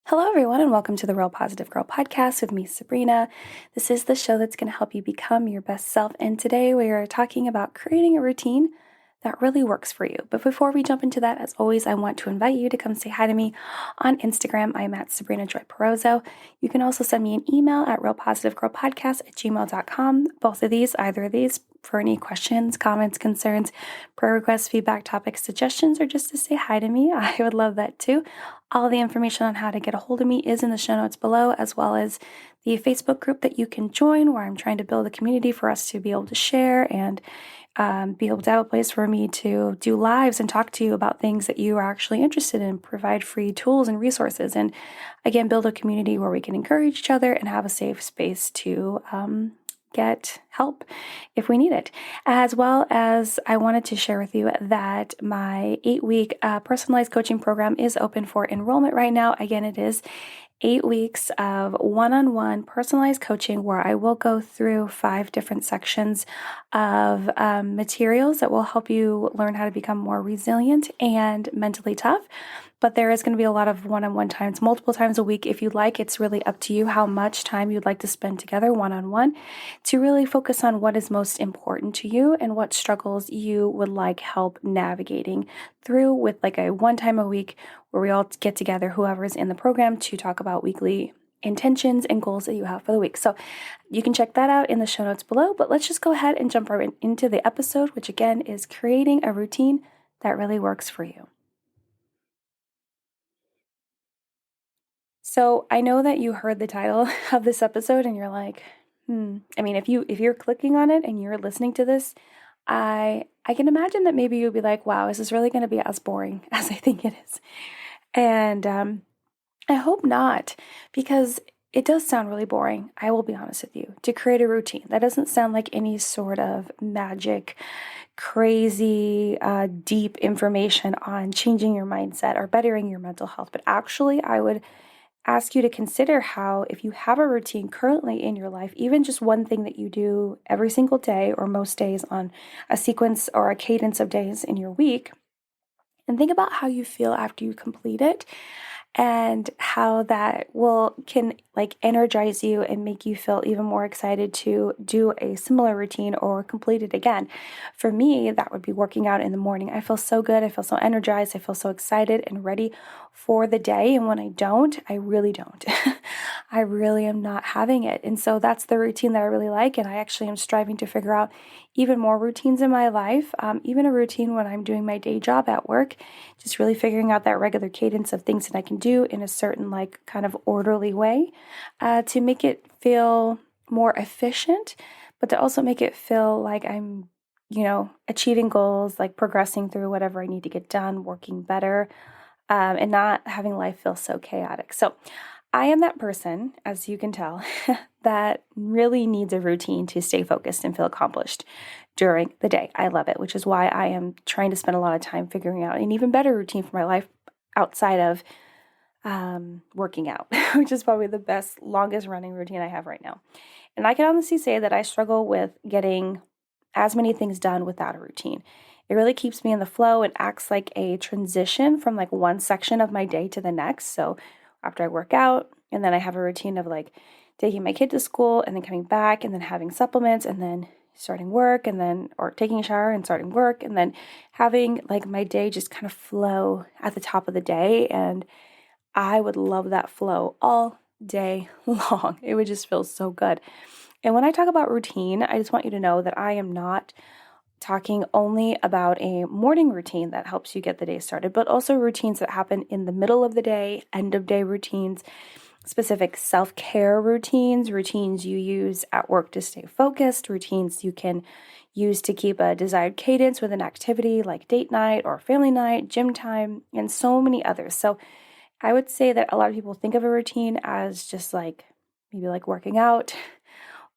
Hello, everyone, and welcome to the Real Positive Girl podcast with me, Sabrina. This is the show that's going to help you become your best self. And today we are talking about creating a routine that really works for you. But before we jump into that, as always, I want to invite you to come say hi to me on Instagram. I'm at Sabrina Joy Perozzo. You can also send me an email at realpositivegirlpodcast@gmail.com. Both of these, either of these, for any questions, comments, concerns, prayer requests, feedback, topics, suggestions, or just to say hi to me. I would love that too. All the information on how to get a hold of me is in the show notes below, as well as the Facebook group that you can join, where I'm trying to build a community for us to be able to share and be able to have a place for me to do lives and talk to you about things that you are actually interested in, provide free tools and resources, and again, build a community where we can encourage each other and have a safe space to get help if we need it. As well as I wanted to share with you that my 8-week personalized coaching program is open for enrollment right now. Again, it is 8 weeks of one-on-one personalized coaching where I will go through 5 different sections of materials that will help you learn how to become more resilient and mentally tough. But there is going to be a lot of one-on-one times, multiple times a week if you'd like. It's really up to you how much time you'd like to spend together one-on-one to really focus on what is most important to you and what struggles you would like help navigating through, with like a one time a week where we all get together, whoever's in the program, to talk about weekly intentions and goals that you have for the week. So you can check that out in the show notes below, but let's just go ahead and jump right into the episode, which again is creating a routine that really works for you. So I know that you heard the title of this episode and you're like, I mean, if you're clicking on it and you're listening to this, I can imagine that maybe you'll be like, wow, is this really going to be as boring as I think it is? And I hope not, because it does sound really boring. I will be honest with you. To create a routine, that doesn't sound like any sort of magic, crazy, deep information on changing your mindset or bettering your mental health. But actually, I would ask you to consider how, if you have a routine currently in your life, even just one thing that you do every single day or most days on a sequence or a cadence of days in your week, and think about how you feel after you complete it and how that can like energize you and make you feel even more excited to do a similar routine or complete it again. For me, that would be working out in the morning. I feel so good. I feel so energized. I feel so excited and ready for the day. And when I don't, I really don't. I really am not having it. And so that's the routine that I really like. And I actually am striving to figure out even more routines in my life, even a routine when I'm doing my day job at work, just really figuring out that regular cadence of things that I can do in a certain like kind of orderly way to make it feel more efficient, but to also make it feel like I'm, achieving goals, like progressing through whatever I need to get done, working better, and not having life feel so chaotic. So I am that person, as you can tell, that really needs a routine to stay focused and feel accomplished during the day. I love it, which is why I am trying to spend a lot of time figuring out an even better routine for my life outside of working out, which is probably the best, longest running routine I have right now. And I can honestly say that I struggle with getting as many things done without a routine. It really keeps me in the flow. It acts like a transition from like one section of my day to the next. So after I work out, and then I have a routine of like taking my kid to school and then coming back and then having supplements and then starting work and then, or taking a shower and starting work, and then having like my day just kind of flow at the top of the day. And I would love that flow all day long. It would just feel so good. And when I talk about routine, I just want you to know that I am not talking only about a morning routine that helps you get the day started, but also routines that happen in the middle of the day, end of day routines, specific self-care routines, routines you use at work to stay focused, routines you can use to keep a desired cadence with an activity like date night or family night, gym time, and so many others. So I would say that a lot of people think of a routine as just like maybe like working out,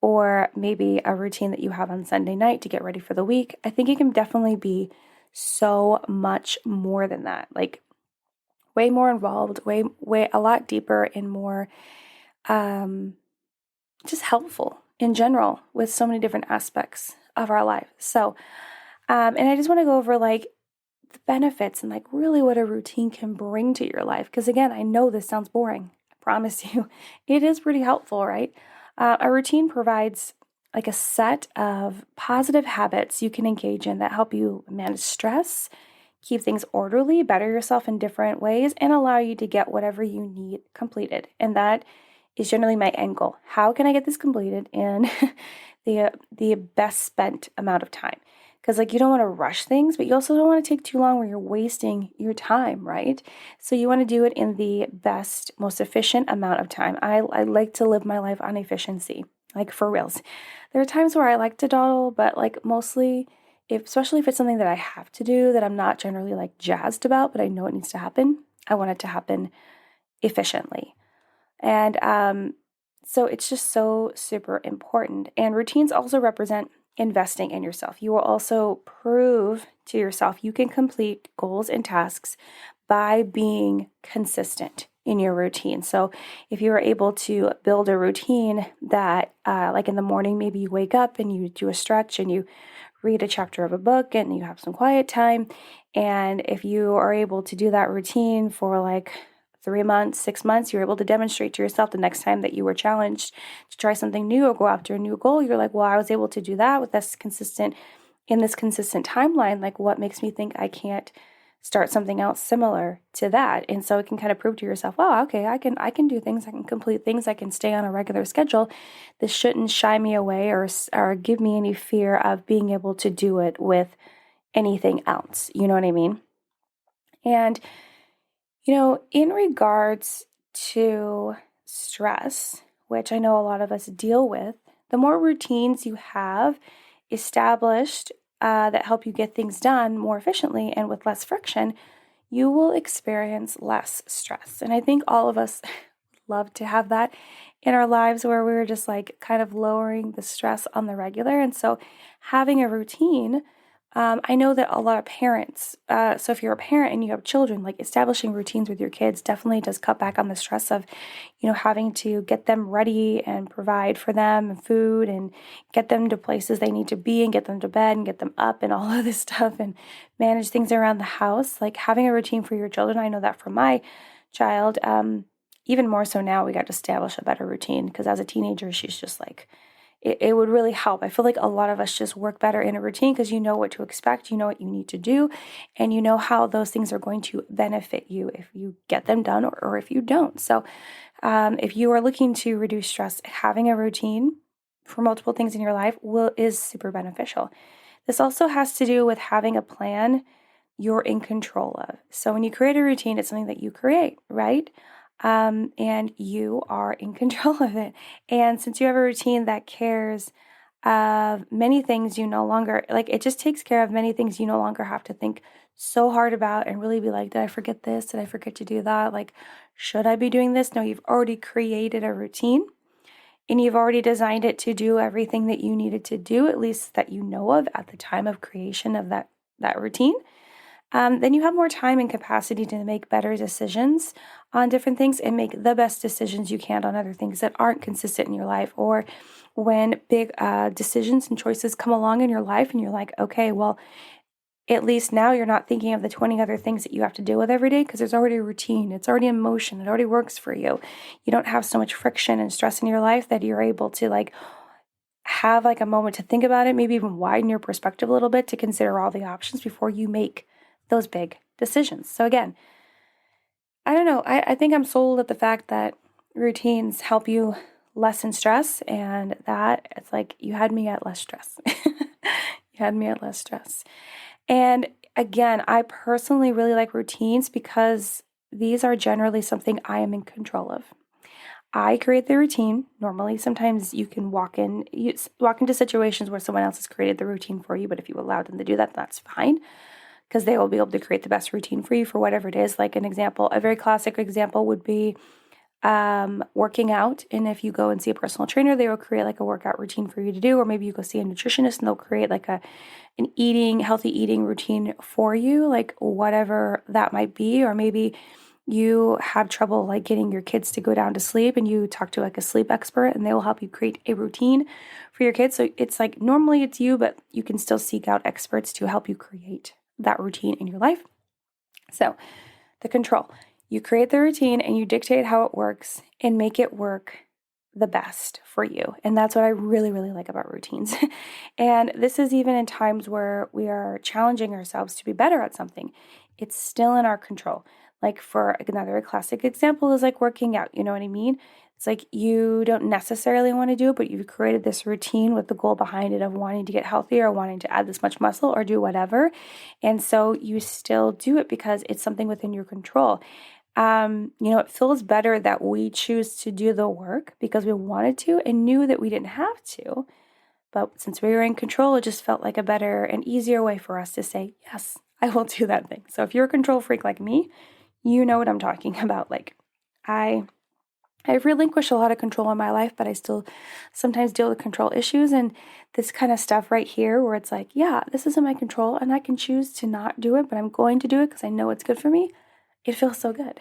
or maybe a routine that you have on Sunday night to get ready for the week. I think it can definitely be so much more than that, like way more involved, way a lot deeper and more just helpful in general with so many different aspects of our life. So, and I just want to go over like the benefits and like really what a routine can bring to your life. Because again, I know this sounds boring. promise you, it is pretty helpful, right? A routine provides like a set of positive habits you can engage in that help you manage stress, keep things orderly, better yourself in different ways, and allow you to get whatever you need completed. And that is generally my end goal. How can I get this completed in the best spent amount of time? Because like you don't want to rush things, but you also don't want to take too long where you're wasting your time, right? So you want to do it in the best, most efficient amount of time. I like to live my life on efficiency, like for reals. There are times where I like to dawdle, but like mostly, especially if it's something that I have to do that I'm not generally like jazzed about, but I know it needs to happen, I want it to happen efficiently. And so it's just so super important. And routines also represent investing in yourself. You will also prove to yourself you can complete goals and tasks by being consistent in your routine. So if you are able to build a routine that, like in the morning, maybe you wake up and you do a stretch and you read a chapter of a book and you have some quiet time. And if you are able to do that routine for like 3 months, 6 months, you're able to demonstrate to yourself the next time that you were challenged to try something new or go after a new goal, you're like, well, I was able to do that with this consistent timeline. Like, what makes me think I can't start something else similar to that? And so it can kind of prove to yourself, wow, okay, I can do things, I can complete things, I can stay on a regular schedule. This shouldn't shy me away or give me any fear of being able to do it with anything else. You know what I mean? And in regards to stress, which I know a lot of us deal with, the more routines you have established that help you get things done more efficiently and with less friction, you will experience less stress. And I think all of us love to have that in our lives where we're just like kind of lowering the stress on the regular. And so having a routine, I know that a lot of parents, so if you're a parent and you have children, like establishing routines with your kids definitely does cut back on the stress of, having to get them ready and provide for them and food and get them to places they need to be and get them to bed and get them up and all of this stuff and manage things around the house. Like having a routine for your children, I know that for my child, even more so now, we got to establish a better routine because as a teenager, she's just like, it would really help. I feel like a lot of us just work better in a routine because you know what to expect, you know what you need to do, and you know how those things are going to benefit you if you get them done or if you don't. So if you are looking to reduce stress, having a routine for multiple things in your life is super beneficial. This also has to do with having a plan you're in control of. So when you create a routine, it's something that you create, right? And you are in control of it. And since you have a routine that cares of many things you no longer, like it just takes care of many things you no longer have to think so hard about and really be like, did I forget this? Did I forget to do that? Like, should I be doing this? No, you've already created a routine and you've already designed it to do everything that you needed to do, at least that you know of at the time of creation of that routine. Then you have more time and capacity to make better decisions on different things and make the best decisions you can on other things that aren't consistent in your life. Or when big decisions and choices come along in your life and you're like, okay, well, at least now you're not thinking of the 20 other things that you have to deal with every day because there's already a routine. It's already in motion. It already works for you. You don't have so much friction and stress in your life that you're able to like have like a moment to think about it, maybe even widen your perspective a little bit to consider all the options before you make those big decisions. So again, I don't know. I think I'm sold at the fact that routines help you lessen stress and that it's like you had me at less stress. You had me at less stress. And again, I personally really like routines because these are generally something I am in control of. I create the routine. Normally, sometimes you can walk into situations where someone else has created the routine for you, but if you allow them to do that, that's fine. Because they will be able to create the best routine for you for whatever it is. Like an example, a very classic example would be working out. And if you go and see a personal trainer, they will create like a workout routine for you to do. Or maybe you go see a nutritionist and they'll create like an healthy eating routine for you, like whatever that might be. Or maybe you have trouble like getting your kids to go down to sleep and you talk to like a sleep expert and they will help you create a routine for your kids. So it's like normally it's you, but you can still seek out experts to help you create that routine in your life. So the control. You create the routine and you dictate how it works and make it work the best for you. And that's what I really, really like about routines. And this is even in times where we are challenging ourselves to be better at something. It's still in our control. Like for another classic example is like working out. You know what I mean? It's like you don't necessarily want to do it, but you've created this routine with the goal behind it of wanting to get healthier or wanting to add this much muscle or do whatever. And so you still do it because it's something within your control. It feels better that we choose to do the work because we wanted to and knew that we didn't have to. But since we were in control, it just felt like a better and easier way for us to say, yes, I will do that thing. So if you're a control freak like me, you know what I'm talking about. Like I've relinquished a lot of control in my life, but I still sometimes deal with control issues. And this kind of stuff right here where it's like, yeah, this is in my control and I can choose to not do it, but I'm going to do it because I know it's good for me. It feels so good.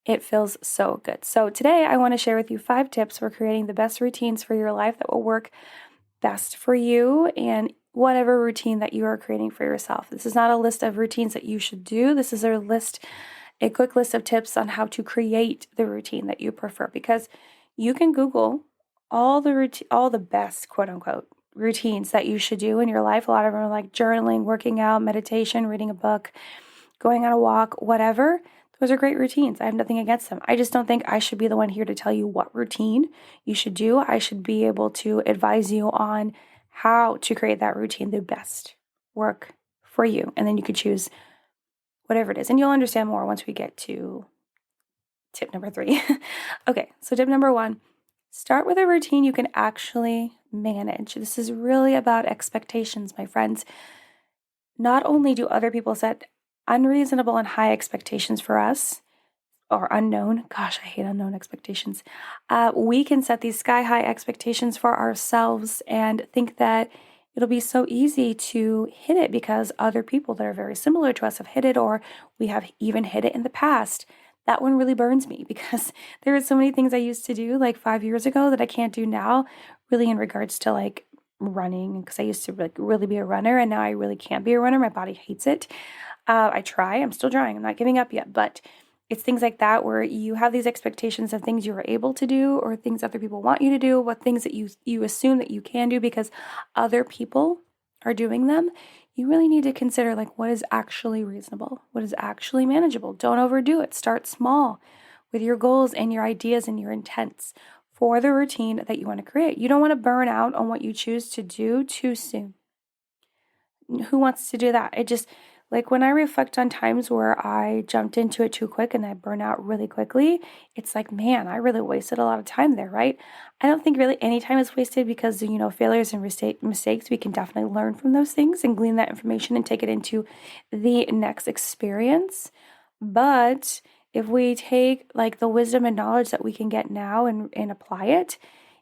It feels so good. So today I want to share with you 5 tips for creating the best routines for your life that will work best for you and whatever routine that you are creating for yourself. This is not a list of routines that you should do. This is a quick list of tips on how to create the routine that you prefer, because you can Google all the best quote unquote routines that you should do in your life. A lot of them are like journaling, working out, meditation, reading a book, going on a walk, whatever. Those are great routines. I have nothing against them. I just don't think I should be the one here to tell you what routine you should do. I should be able to advise you on how to create that routine the best work for you. And then you could choose whatever it is. And you'll understand more once we get to tip number 3. Okay, so tip number 1, start with a routine you can actually manage. This is really about expectations, my friends. Not only do other people set unreasonable and high expectations for us, or unknown. Gosh, I hate unknown expectations. We can set these sky-high expectations for ourselves and think that it'll be so easy to hit it because other people that are very similar to us have hit it, or we have even hit it in the past. That one really burns me because there are so many things I used to do like 5 years ago that I can't do now, really in regards to like running, because I used to like really be a runner and now I really can't be a runner. My body hates it. I try. I'm still trying. I'm not giving up yet. But it's things like that where you have these expectations of things you are able to do or things other people want you to do, what things that you assume that you can do because other people are doing them. You really need to consider like what is actually reasonable, what is actually manageable. Don't overdo it. Start small with your goals and your ideas and your intents for the routine that you want to create. You don't want to burn out on what you choose to do too soon. Who wants to do that? It just, like when I reflect on times where I jumped into it too quick and I burn out really quickly, it's like, man, I really wasted a lot of time there, right? I don't think really any time is wasted because, failures and mistakes, we can definitely learn from those things and glean that information and take it into the next experience. But if we take like the wisdom and knowledge that we can get now and apply it,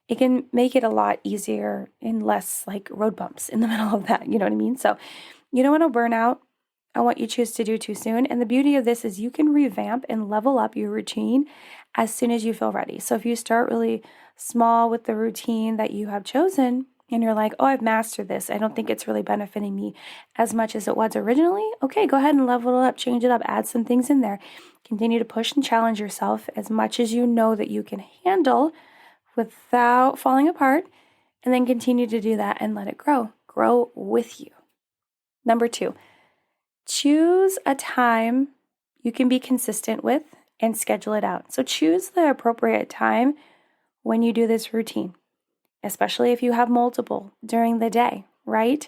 it can make it a lot easier and less like road bumps in the middle of that. You know what I mean? So you don't want to burn out on what you choose to do too soon. And the beauty of this is you can revamp and level up your routine as soon as you feel ready. So if you start really small with the routine that you have chosen and you're like, oh, I've mastered this, I don't think it's really benefiting me as much as it was originally. Okay, go ahead and level it up, change it up, add some things in there. Continue to push and challenge yourself as much as you know that you can handle without falling apart, and then continue to do that and let it grow with you. Number 2, choose a time you can be consistent with and schedule it out. So choose the appropriate time when you do this routine, especially if you have multiple during the day, right?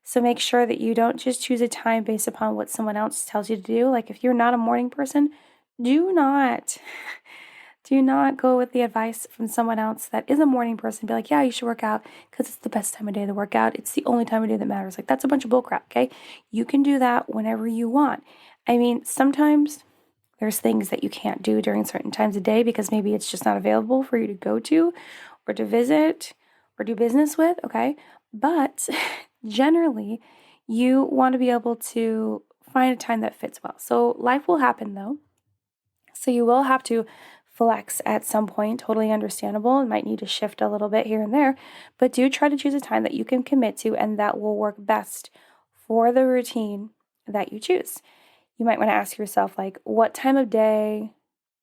So make sure that you don't just choose a time based upon what someone else tells you to do. Like if you're not a morning person, do not go with the advice from someone else that is a morning person. Be like, yeah, you should work out because it's the best time of day to work out. It's the only time of day that matters. Like that's a bunch of bullcrap, okay? You can do that whenever you want. I mean, sometimes there's things that you can't do during certain times of day because maybe it's just not available for you to go to or to visit or do business with, okay? But generally, you want to be able to find a time that fits well. So life will happen though. So you will have to flex at some point, totally understandable. It might need to shift a little bit here and there, but do try to choose a time that you can commit to and that will work best for the routine that you choose. you might want to ask yourself, like, what time of day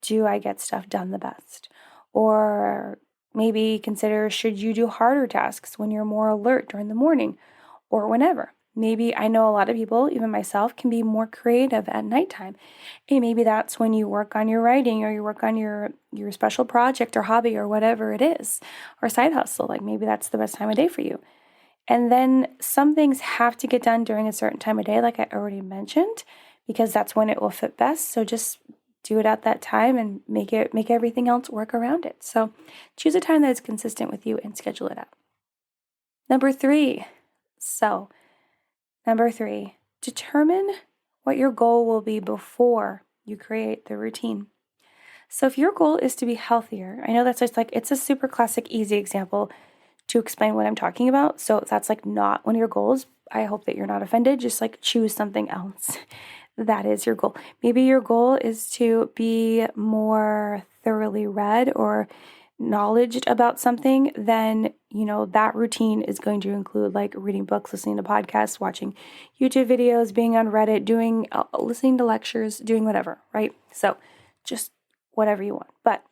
do I get stuff done the best? Or maybe consider, should you do harder tasks when you're more alert during the morning or whenever? Maybe I know a lot of people, even myself, can be more creative at nighttime. And maybe that's when you work on your writing or you work on your special project or hobby or whatever it is, or side hustle. Like maybe that's the best time of day for you. And then some things have to get done during a certain time of day, like I already mentioned, because that's when it will fit best. So just do it at that time and make everything else work around it. So choose a time that is consistent with you and schedule it out. Number three, determine what your goal will be before you create the routine. So if your goal is to be healthier, I know that's just like, it's a super classic, easy example to explain what I'm talking about. So if that's like not one of your goals, I hope that you're not offended. Just like choose something else. That is your goal. Maybe your goal is to be more thoroughly read or knowledge about something. Then, that routine is going to include like reading books, listening to podcasts, watching YouTube videos, being on Reddit, listening to lectures, doing whatever, right? So just whatever you want. But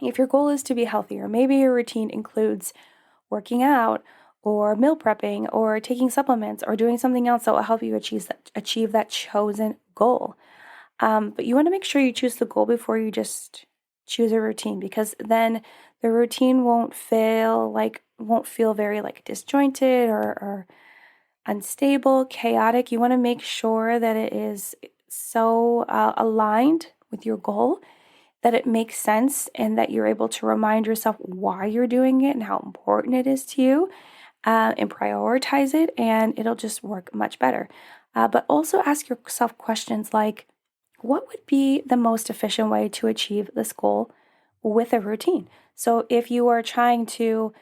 if your goal is to be healthier, maybe your routine includes working out or meal prepping or taking supplements or doing something else that will help you achieve that chosen goal. But you want to make sure you choose the goal before you just choose a routine, because then the routine won't feel very like disjointed or unstable, chaotic. You want to make sure that it is so aligned with your goal that it makes sense and that you're able to remind yourself why you're doing it and how important it is to you, and prioritize it, and it'll just work much better. But also ask yourself questions like, what would be the most efficient way to achieve this goal with a routine? So if you are trying to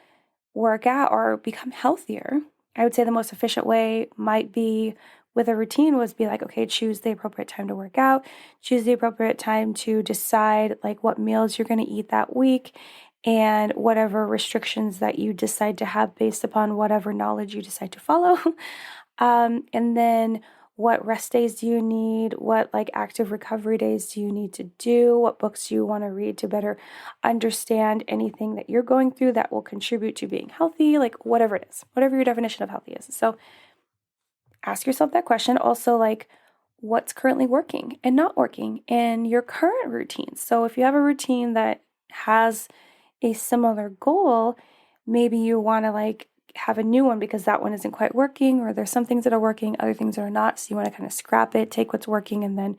work out or become healthier, I would say the most efficient way might be with a routine was be like, okay, choose the appropriate time to work out, choose the appropriate time to decide like what meals you're going to eat that week, and whatever restrictions that you decide to have based upon whatever knowledge you decide to follow. And then what rest days do you need? What like active recovery days do you need to do? What books do you want to read to better understand anything that you're going through that will contribute to being healthy? Like whatever it is, whatever your definition of healthy is. So ask yourself that question. Also, like, what's currently working and not working in your current routine? So if you have a routine that has a similar goal, maybe you want to like have a new one because that one isn't quite working, or there's some things that are working, other things that are not. So you want to kind of scrap it, take what's working, and then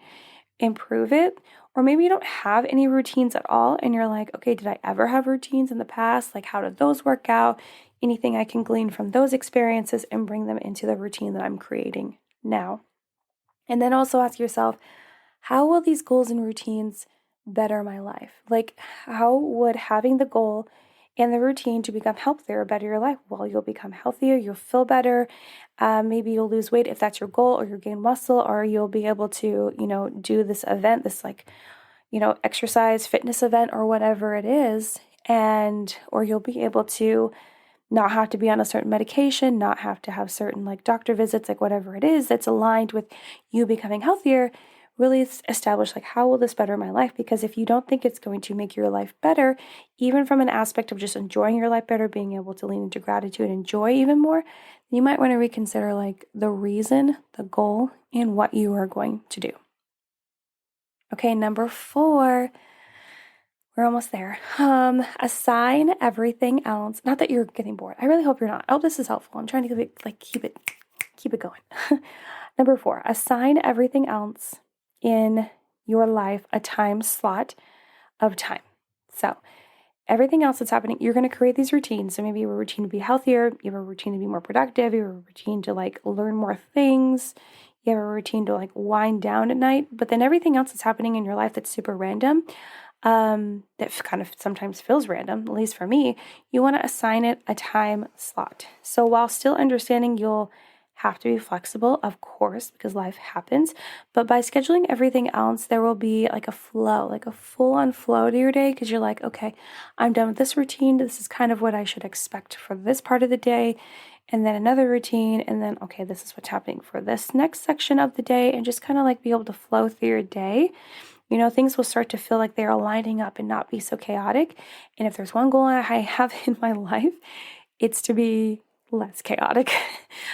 improve it. Or maybe you don't have any routines at all and you're like, okay, did I ever have routines in the past? Like, how did those work out? Anything I can glean from those experiences and bring them into the routine that I'm creating now. And then also ask yourself, how will these goals and routines better my life? Like, how would having the goal and the routine to become healthier better your life? Well, you'll become healthier, you'll feel better. Maybe you'll lose weight if that's your goal, or you'll gain muscle, or you'll be able to, do this event, this like, exercise fitness event or whatever it is. Or you'll be able to not have to be on a certain medication, not have to have certain like doctor visits, like whatever it is that's aligned with you becoming healthier. Really establish like, how will this better my life? Because if you don't think it's going to make your life better, even from an aspect of just enjoying your life better, being able to lean into gratitude and joy even more, you might want to reconsider like the reason, the goal, and what you are going to do. Okay, number 4, we're almost there. Assign everything else. Not that you're getting bored. I really hope you're not. I hope this is helpful. I'm trying to keep it going. Number 4, assign everything else in your life a time slot of time. So everything else that's happening, you're going to create these routines. So maybe you have a routine to be healthier, you have a routine to be more productive, you have a routine to like learn more things, you have a routine to like wind down at night. But then everything else that's happening in your life that's super random, that kind of sometimes feels random, at least for me, you want to assign it a time slot. So while still understanding you'll have to be flexible, of course, because life happens. But by scheduling everything else, there will be like a flow, like a full-on flow to your day, because you're like, okay, I'm done with this routine. This is kind of what I should expect for this part of the day. And then another routine, and then, okay, this is what's happening for this next section of the day, and just kind of like be able to flow through your day. Things will start to feel like they're lining up and not be so chaotic. And if there's one goal I have in my life, it's to be less chaotic.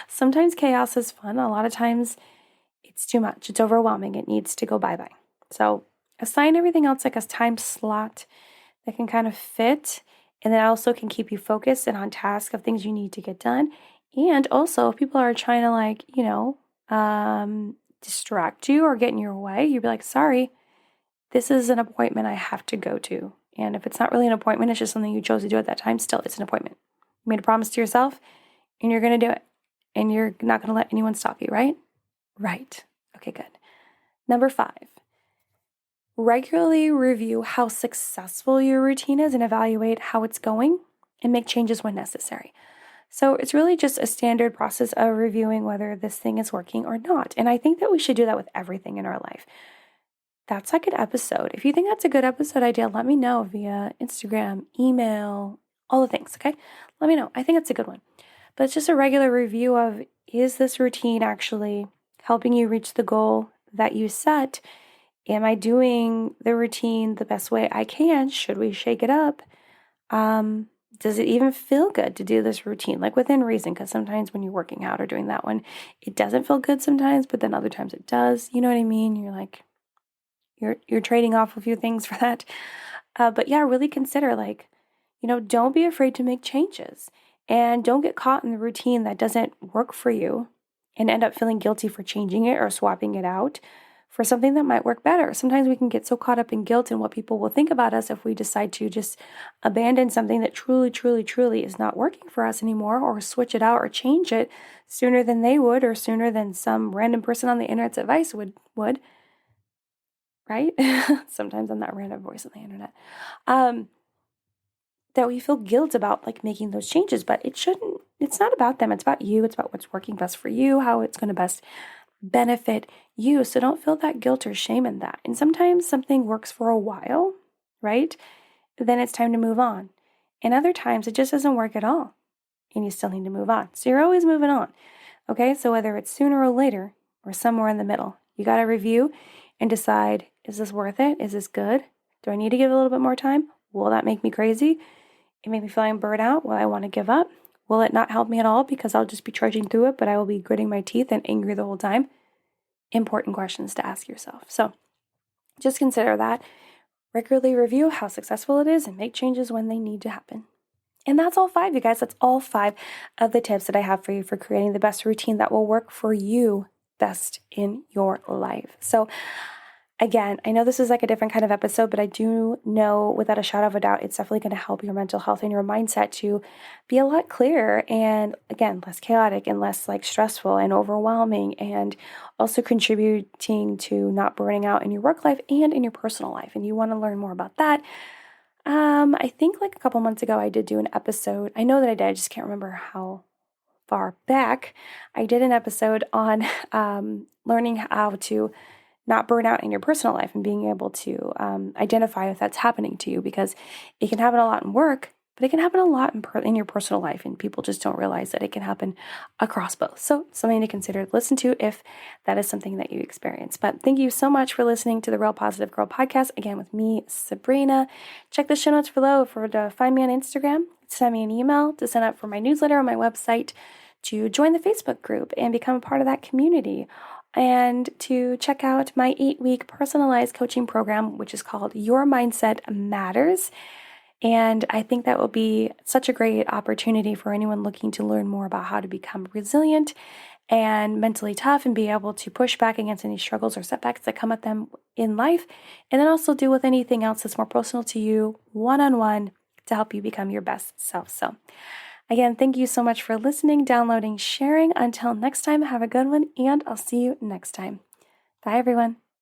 Sometimes chaos is fun. A lot of times it's too much. It's overwhelming. It needs to go bye-bye. So assign everything else like a time slot that can kind of fit, and that also can keep you focused and on task of things you need to get done. And also, if people are trying to distract you or get in your way, you'd be like, sorry, this is an appointment I have to go to. And if it's not really an appointment, it's just something you chose to do at that time, still, it's an appointment. You made a promise to yourself, and you're going to do it. And you're not going to let anyone stop you, right? Right. Okay, good. Number 5, regularly review how successful your routine is and evaluate how it's going and make changes when necessary. So it's really just a standard process of reviewing whether this thing is working or not. And I think that we should do that with everything in our life. That's like an episode. If you think that's a good episode idea, let me know via Instagram, email, all the things, okay? Let me know. I think it's a good one. But it's just a regular review of, is this routine actually helping you reach the goal that you set? Am I doing the routine the best way I can? Should we shake it up? Does it even feel good to do this routine? Like within reason, because sometimes when you're working out or doing that one, it doesn't feel good sometimes, but then other times it does. You know what I mean? You're like, you're trading off a few things for that. But yeah, really consider don't be afraid to make changes, and don't get caught in the routine that doesn't work for you and end up feeling guilty for changing it or swapping it out for something that might work better. Sometimes we can get so caught up in guilt and what people will think about us if we decide to just abandon something that truly, truly, truly is not working for us anymore, or switch it out or change it sooner than they would, or sooner than some random person on the internet's advice would, right? Sometimes I'm that random voice on the internet. That we feel guilt about making those changes, but it's not about them. It's about you. It's about what's working best for you, how it's going to best benefit you. So don't feel that guilt or shame in that. And sometimes something works for a while, right? Then it's time to move on. And other times it just doesn't work at all, and you still need to move on. So you're always moving on. Okay, so whether it's sooner or later or somewhere in the middle, you got to review and decide, is this worth it? Is this good? Do I need to give it a little bit more time? Will that make me crazy? It make me feel like burnt out? Will I want to give up? Will it not help me at all because I'll just be trudging through it, but I will be gritting my teeth and angry the whole time? Important questions to ask yourself. So just consider that. Regularly review how successful it is and make changes when they need to happen. And that's all 5, you guys. That's all 5 of the tips that I have for you for creating the best routine that will work for you best in your life. So again, I know this is like a different kind of episode, but I do know without a shadow of a doubt, it's definitely going to help your mental health and your mindset to be a lot clearer and, again, less chaotic and less stressful and overwhelming, and also contributing to not burning out in your work life and in your personal life. And you want to learn more about that. I think a couple months ago, I did do an episode. I know that I did. I just can't remember how far back. I did an episode on learning how to not burn out in your personal life and being able to identify if that's happening to you, because it can happen a lot in work, but it can happen a lot in your personal life, and people just don't realize that it can happen across both. So something to consider, listen to if that is something that you experience. But thank you so much for listening to the Real Positive Girl podcast, again with me, Sabrina. Check the show notes below to find me on Instagram, send me an email, to sign up for my newsletter on my website, to join the Facebook group and become a part of that community, and to check out my 8-week personalized coaching program, which is called Your Mindset Matters. And I think that will be such a great opportunity for anyone looking to learn more about how to become resilient and mentally tough and be able to push back against any struggles or setbacks that come at them in life, and then also deal with anything else that's more personal to you one-on-one to help you become your best self. So again, thank you so much for listening, downloading, sharing. Until next time, have a good one, and I'll see you next time. Bye, everyone.